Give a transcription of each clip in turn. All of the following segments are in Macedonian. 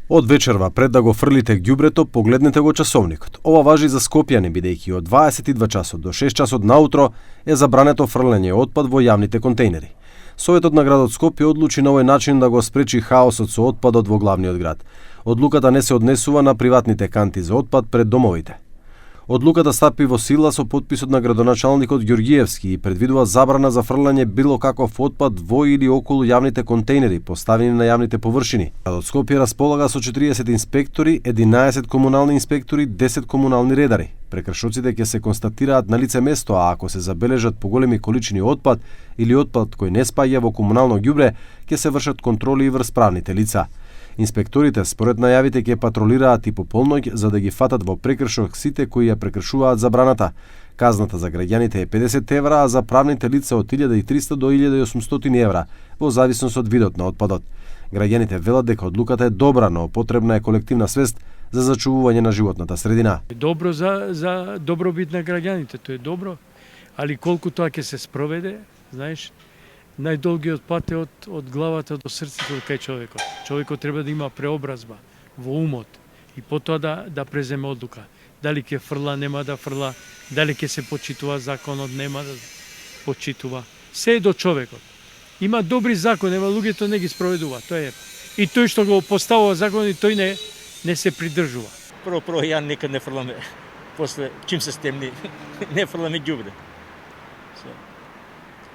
Од вечерва, пред да го фрлите ѓубрето, погледнете го часовникот. Ова важи за скопјани, бидејќи од 22 часот до 6 часот наутро е забрането фрлење отпад во јавните контейнери. Советот на градот Скопје одлучи на овој начин да го спречи хаосот со отпадот во главниот град. Одлуката не се однесува на приватните канти за отпад пред домовите. Одлуката стапи во сила со потписот на градоначалникот Ѓорѓиевски и предвидува забрана за фрлање било каков отпад во или околу јавните контейнери поставени на јавните површини. Градот Скопје располага со 40 инспектори, 11 комунални инспектори, 10 комунални редари. Прекршоците ќе се констатираат на лице место, а ако се забележат поголеми количини отпад или отпад кој не спаѓа во комунално ѓубре, ќе се вршат контроли и врз правните лица. Инспекторите според најавите ќе патролираат и по полноќ за да ги фатат во прекршок сите кои ја прекршуваат забраната. Казната за граѓаните е 50 евра, а за правните лица од 1300 до 1800 евра, во зависност од видот на отпадот. Граѓаните велат дека одлуката е добра, но потребна е колективна свест за зачувување на животната средина. Добро за добробит на граѓаните, тоа е добро, али колку тоа ќе се спроведе, знаеш, најдолгиот пат е од главата до срцето кај човекот. Човекот треба да има преобразба во умот и потоа да преземе одлука. Дали ќе фрла, нема да фрла, дали ќе се почитува законот, нема да почитува. Се е до човекот. Има добри закони, ема луѓето не ги спроведува, тоа е. И тој што го поставува закон и тој не се придржува. Прво ја некад не фрламе. После чим се стемни, не фрламе ѓубре.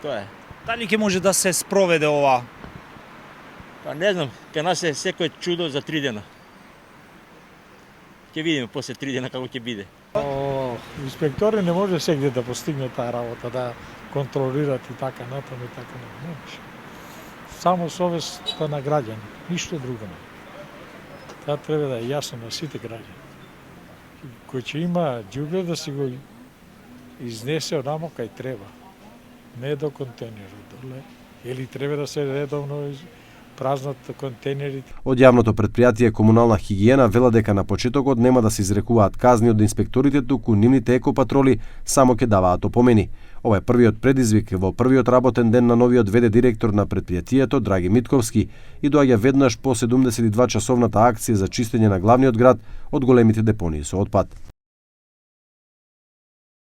Тоа е. Дали ќе може да се спроведе ова? Па не знам, кај нас е секој чудо за 3 дена. Ќе видиме после 3 дена како ќе биде. Инспектори не може сегде да постигне таа работа, да контролират и така натаму и така не може. Само совеста на граѓани, ништо друго не. Тоа треба да е јасно на сите граѓани. Кој ќе има ѓубре да си го изнесе онамо кај треба. Не до контейнерот, или треба да се редовно празнат контейнерите. Од јавното претпријатие Комунална хигиена вела дека на почетокот нема да се изрекуваат казни од инспекторите, туку нивните екопатроли само ќе даваат опомени. Ова е првиот предизвик во првиот работен ден на новиот ВД директор на претпријатието Драги Митковски и доаѓа веднаш по 72 часовната акција за чистење на главниот град од големите депонии со отпад.